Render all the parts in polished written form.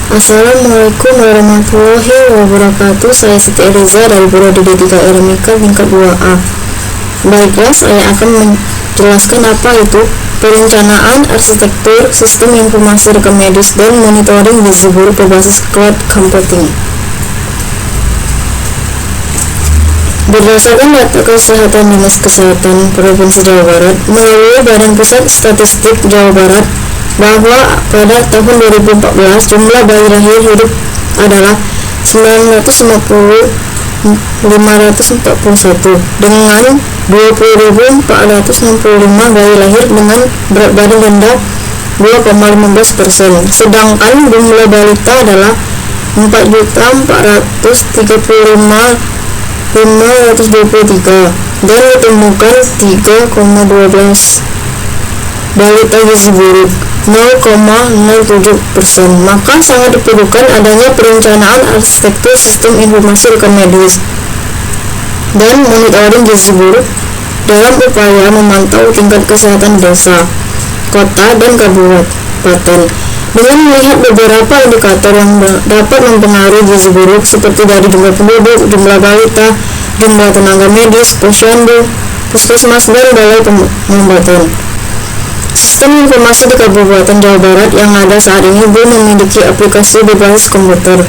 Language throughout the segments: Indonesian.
Assalamualaikum warahmatullahi wabarakatuh. Saya Siti Eliza dari Prodi D3 Elemika tingkat 2A. Baiklah, saya akan menjelaskan apa itu perencanaan arsitektur sistem informasi rekam medis dan monitoring gizi buruk berbasis cloud computing. Berdasarkan data kesehatan Dinas Kesehatan Provinsi Jawa Barat melalui Badan Pusat Statistik Jawa Barat, bahwa pada tahun 2014 jumlah bayi lahir hidup adalah 950.541 dengan 20.465 bayi lahir dengan berat badan rendah 2,15%, sedangkan jumlah balita adalah 4.435.523 dan ditemukan 3,12 balita gizi buruk 0,07%. Maka sangat diperlukan adanya perencanaan arsitektur sistem informasi rekam medis dan monitoring gizi buruk dalam upaya memantau tingkat kesehatan desa, kota, dan kabupaten dengan melihat beberapa indikator yang dapat mempengaruhi gizi buruk seperti dari jumlah penduduk, jumlah balita, jumlah tenaga medis, posyandu, puskesmas, dan balai pengobatan. Sistem informasi di Kabupaten Jawa Barat yang ada saat ini belum memiliki aplikasi berbasis komputer,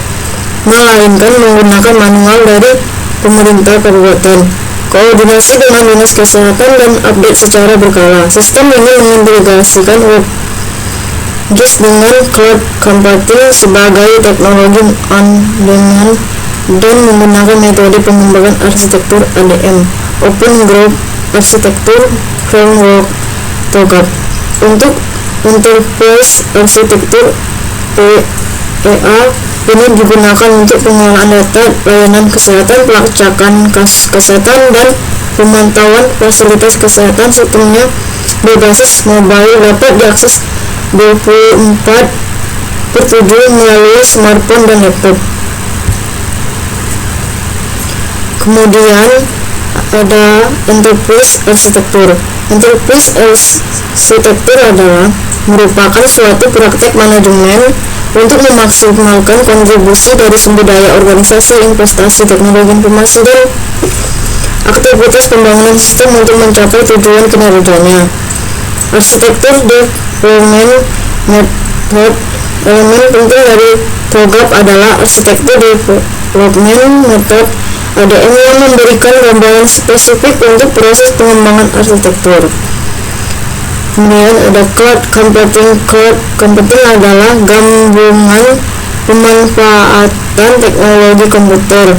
melainkan menggunakan manual dari pemerintah kabupaten, koordinasi dengan Dinas Kesehatan, dan update secara berkala. Sistem ini mengintegrasikan WebGIS dengan cloud computing sebagai teknologi on-demand dan menggunakan metode pengembangan arsitektur ADM (Open Group Architecture Framework (TOGAF). Untuk interface arsitektur PEA ini digunakan untuk pengelolaan data layanan kesehatan, pelacakan kasus kesehatan, dan pemantauan fasilitas kesehatan. Sistemnya berbasis mobile, dapat diakses 24/7 melalui smartphone dan laptop. Kemudian ada enterprise arsitektur. Enterprise arsitektur adalah merupakan suatu praktek manajemen untuk memaksimalkan kontribusi dari sumber daya organisasi, investasi, teknologi informasi, dan aktivitas pembangunan sistem untuk mencapai tujuan kinerjanya. Arsitektur development method. Elemen penting dari TOGAF adalah arsitektur development method ADM yang memberikan gambaran spesifik untuk proses pengembangan arsitektur. Kemudian ada cloud computing. Cloud computing adalah gabungan pemanfaatan teknologi komputer,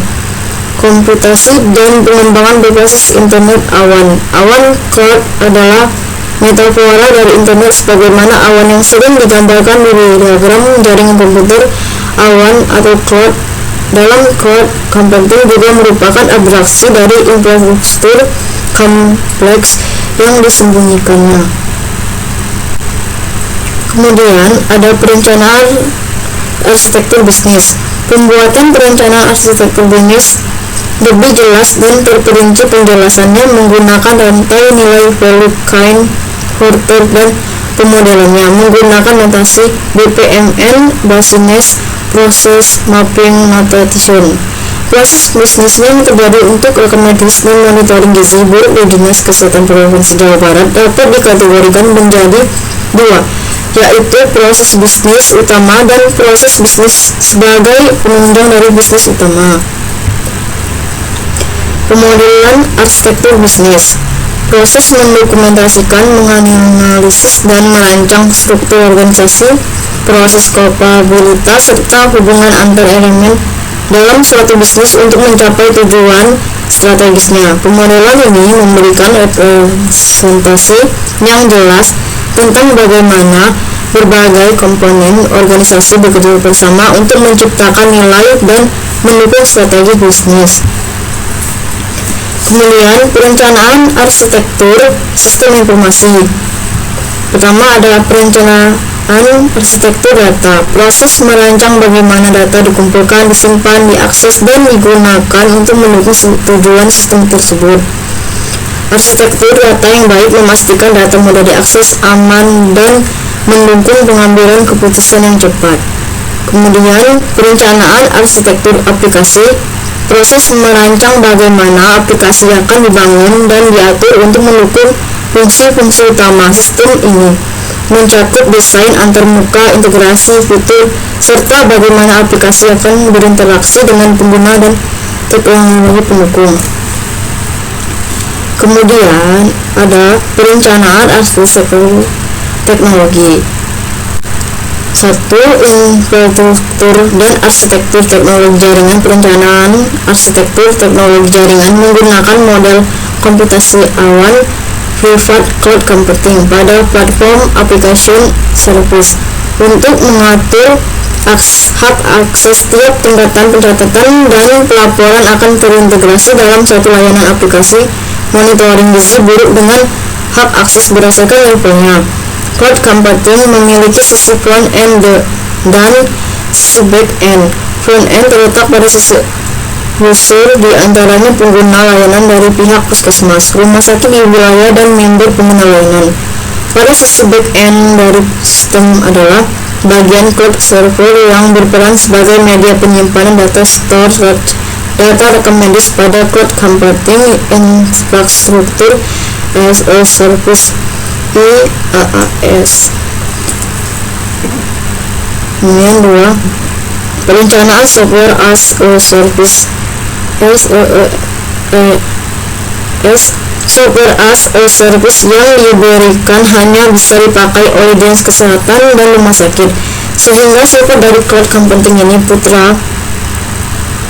komputasi, dan pengembangan berbasis internet awan. Awan cloud adalah metafora dari internet sebagaimana awan yang sering digambarkan di diagram jaringan komputer. Awan atau cloud dalam cloud computing juga merupakan abstraksi dari infrastruktur kompleks yang disembunyikannya. Kemudian ada perencanaan arsitektur bisnis. Pembuatan perencanaan arsitektur bisnis lebih jelas dan terperinci penjelasannya menggunakan rantai nilai value chain, Porter, dan pemodelannya menggunakan notasi BPMN, Business Process Mapping Notation. Proses bisnisnya yang terjadi untuk rekam medis dan monitoring gizi buruk di Dinas Kesehatan Provinsi Jawa Barat dapat dikategorikan menjadi dua, yaitu proses bisnis utama dan proses bisnis sebagai penunjang dari bisnis utama. Pemodelan arsitektur bisnis. Proses mendokumentasikan, menganalisis, dan merancang struktur organisasi, proses kapabilitas, serta hubungan antar elemen dalam suatu bisnis untuk mencapai tujuan strategisnya. Pemodelan ini memberikan representasi yang jelas tentang bagaimana berbagai komponen organisasi bekerja bersama untuk menciptakan nilai dan mendukung strategi bisnis. Kemudian perencanaan arsitektur sistem informasi. Pertama adalah perencanaan arsitektur data. Proses merancang bagaimana data dikumpulkan, disimpan, diakses, dan digunakan untuk mendukung tujuan sistem tersebut. Arsitektur data yang baik memastikan data mudah diakses, aman, dan mendukung pengambilan keputusan yang cepat. Kemudian perencanaan arsitektur aplikasi, proses merancang bagaimana aplikasi akan dibangun dan diatur untuk mendukung fungsi-fungsi utama sistem ini, mencakup desain antarmuka, integrasi fitur, serta bagaimana aplikasi akan berinteraksi dengan pengguna dan teknologi pendukung. Kemudian ada perencanaan arsitektur teknologi. 1. Infrastruktur dan arsitektur teknologi jaringan. Perencanaan arsitektur teknologi jaringan menggunakan model komputasi awan private cloud computing pada platform application service untuk mengatur hak akses. Tiap tingkatan pencatatan dan pelaporan akan terintegrasi dalam satu layanan aplikasi monitoring gizi buruk dengan hak akses berdasarkan levelnya. Cloud computing memiliki sisi front end dan sisi back end. Front end terletak pada sisi user, di antaranya pengguna layanan dari pihak puskesmas, rumah sakit di wilayah, dan member pengguna layanan. Pada sisi back end dari sistem adalah bagian cloud server yang berperan sebagai media penyimpanan data store data rekam medis pada cloud computing infrastruktur as a service IaaS. Kemudian 2. Perencanaan software as a service software as a service yang diberikan hanya bisa dipakai oleh dinas kesehatan dan rumah sakit, sehingga software dari cloud computing ini putra.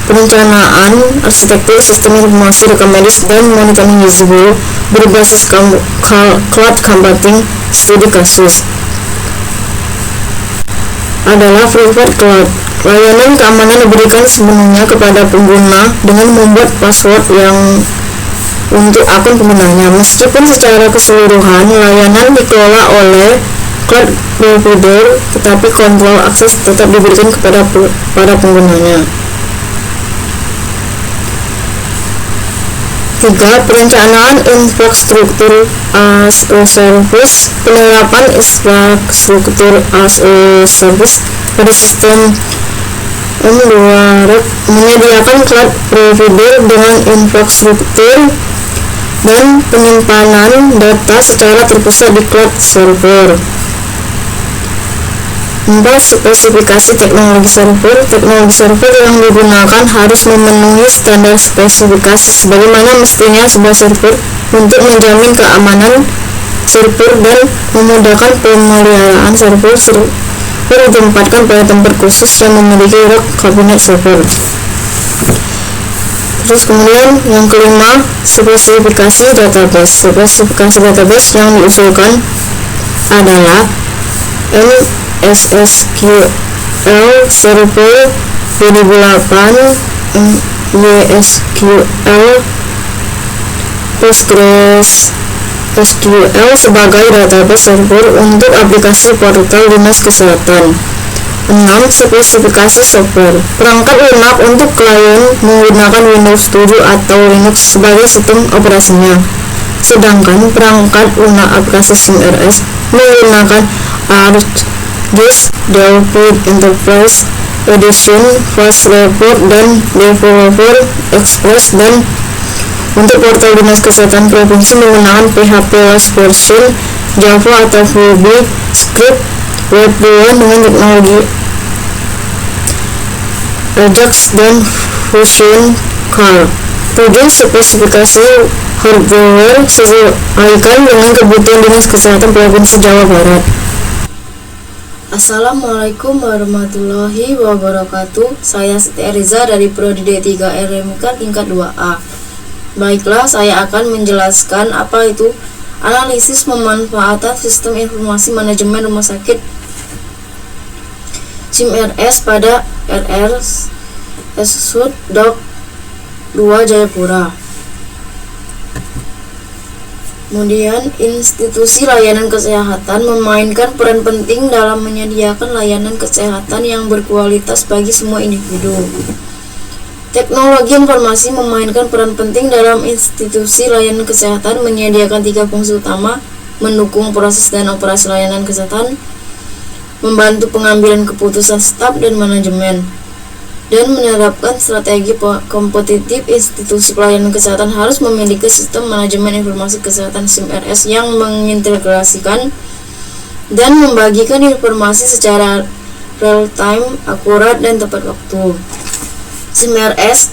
Perencanaan arsitektur sistem informasi rekam medis dan monitoring gizi buruk berbasis cloud computing. Studi kasus adalah private cloud. Layanan keamanan diberikan sepenuhnya kepada pengguna dengan membuat password yang untuk akun penggunanya. Meskipun secara keseluruhan layanan dikelola oleh cloud provider, tetapi kontrol akses tetap diberikan kepada para penggunanya. 3. Perencanaan infrastruktur as a service. Penerapan infrastruktur as a service pada sistem M2REC menyediakan cloud provider dengan infrastruktur dan penyimpanan data secara terpusat di cloud server. 4. Spesifikasi teknologi server. Teknologi server yang digunakan harus memenuhi standar spesifikasi sebagaimana mestinya sebuah server untuk menjamin keamanan server dan memudahkan pemeliharaan server ditempatkan pada tempat khusus yang memiliki rak kabinet server. Terus kemudian yang kelima, spesifikasi database. Spesifikasi database yang diusulkan adalah MSSQL Server 2008, MySQL, PostgreSQL sebagai database server untuk aplikasi portal dinas kesehatan. 6. Spesifikasi software. Perangkat lunak untuk klien menggunakan Windows 7 atau Linux sebagai sistem operasinya, sedangkan perangkat lunak aplikasi SIM-RS menggunakan ArcGIS, Delphi Enterprise Edition, Fast Report, dan Developer Express, dan untuk portal dinas kesehatan provinsi menggunakan PHP Last Version, Java atau VB Script, Web 2 dengan teknologi Ajax dan Fusion Car. 7. Spesifikasi hardware sesuaikan dengan kebutuhan dinas kesehatan provinsi Jawa Barat. Assalamualaikum warahmatullahi wabarakatuh. Saya Siti Eriza dari Prodi D3 RMK tingkat 2A. Baiklah, saya akan menjelaskan apa itu analisis pemanfaatan sistem informasi manajemen rumah sakit SIM-RS pada RRSUD Dok 2 Jayapura. Kemudian, institusi layanan kesehatan memainkan peran penting dalam menyediakan layanan kesehatan yang berkualitas bagi semua individu. Teknologi informasi memainkan peran penting dalam institusi layanan kesehatan, menyediakan 3 fungsi utama: mendukung proses dan operasi layanan kesehatan, membantu pengambilan keputusan staf dan manajemen, dan menerapkan strategi kompetitif. Institusi pelayanan kesehatan harus memiliki sistem manajemen informasi kesehatan SIM-RS yang mengintegrasikan dan membagikan informasi secara real-time, akurat, dan tepat waktu. SIM-RS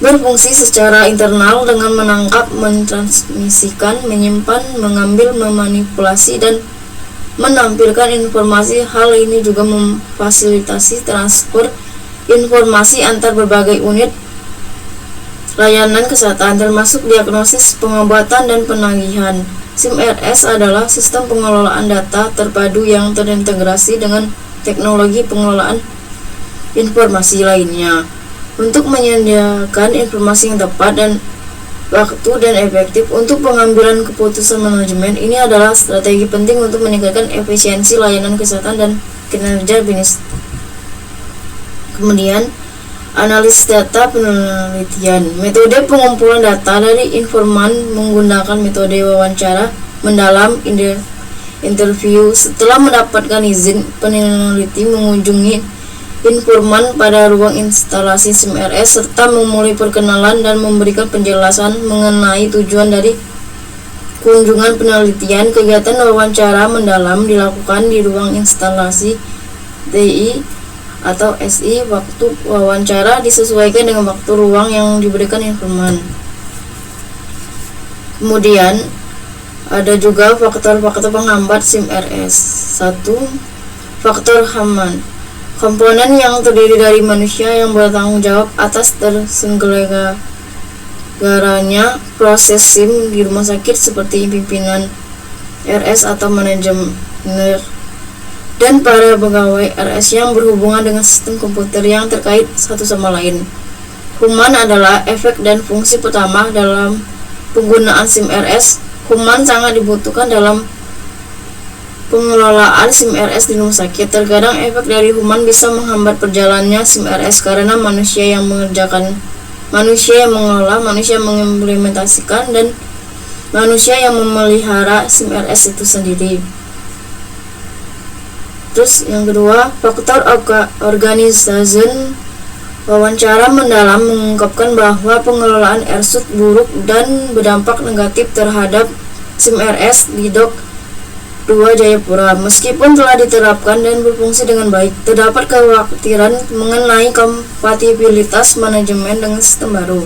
berfungsi secara internal dengan menangkap, mentransmisikan, menyimpan, mengambil, memanipulasi, dan menampilkan informasi. Hal ini juga memfasilitasi transfer informasi antar berbagai unit layanan kesehatan, termasuk diagnosis, pengobatan, dan penagihan. SIM-RS adalah sistem pengelolaan data terpadu yang terintegrasi dengan teknologi pengelolaan informasi lainnya untuk menyediakan informasi yang tepat dan waktu dan efektif untuk pengambilan keputusan manajemen. Ini adalah strategi penting untuk meningkatkan efisiensi layanan kesehatan dan kinerja bisnis. Kemudian, analisis data penelitian. Metode pengumpulan data dari informan menggunakan metode wawancara mendalam, interview. Setelah mendapatkan izin, peneliti mengunjungi informan pada ruang instalasi SIM-RS serta memulai perkenalan dan memberikan penjelasan mengenai tujuan dari kunjungan penelitian. Kegiatan wawancara mendalam dilakukan di ruang instalasi TI atau SI. Waktu wawancara disesuaikan dengan waktu ruang yang diberikan informan. Kemudian ada juga faktor-faktor penghambat SIM-RS. 1. Faktor aman. Komponen yang terdiri dari manusia yang bertanggung jawab atas terselenggaranya proses SIM di rumah sakit, seperti pimpinan RS atau manajemen dan para pegawai RS yang berhubungan dengan sistem komputer yang terkait satu sama lain. Human adalah efek dan fungsi pertama dalam penggunaan SIM-RS. Human sangat dibutuhkan dalam pengelolaan SIM-RS di rumah sakit. Terkadang efek dari human bisa menghambat perjalanannya SIM-RS karena manusia yang mengerjakan, manusia yang mengelola, manusia yang mengimplementasikan, dan manusia yang memelihara SIM-RS itu sendiri. Terus yang kedua, faktor organization. Wawancara mendalam mengungkapkan bahwa pengelolaan AirSut buruk dan berdampak negatif terhadap SIM-RS di Dok 2 Jayapura. Meskipun telah diterapkan dan berfungsi dengan baik, terdapat kekhawatiran mengenai kompatibilitas manajemen dengan sistem baru.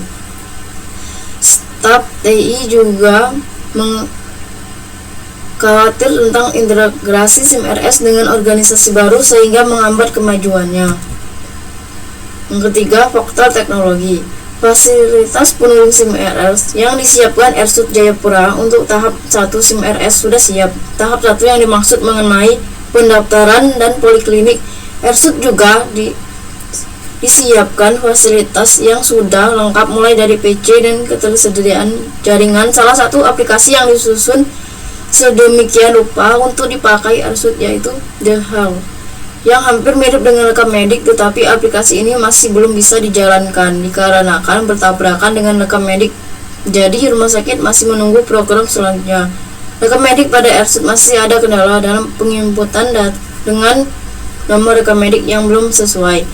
Staf TI juga khawatir tentang integrasi SIM-RS dengan organisasi baru sehingga menghambat kemajuannya. Yang ketiga, faktor teknologi. Fasilitas penunjang SIM-RS yang disiapkan AirSut Jayapura untuk tahap 1 SIM-RS sudah siap. Tahap 1 yang dimaksud mengenai pendaftaran dan poliklinik. AirSut juga disiapkan fasilitas yang sudah lengkap, mulai dari PC dan ketersediaan jaringan. Salah satu aplikasi yang disusun sedemikian rupa untuk dipakai AirSut yaitu The Health, yang hampir mirip dengan rekam medik, tetapi aplikasi ini masih belum bisa dijalankan dikarenakan bertabrakan dengan rekam medik. Jadi rumah sakit masih menunggu program selanjutnya. Rekam medik pada AirSut masih ada kendala dalam penginputan dengan nomor rekam medik yang belum sesuai.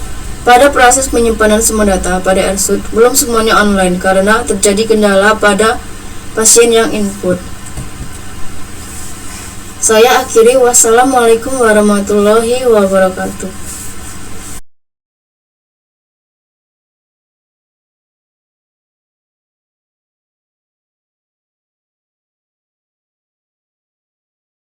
Pada proses penyimpanan semua data pada AirSut, belum semuanya online karena terjadi kendala pada pasien yang input. Saya akhiri. Wassalamualaikum warahmatullahi wabarakatuh.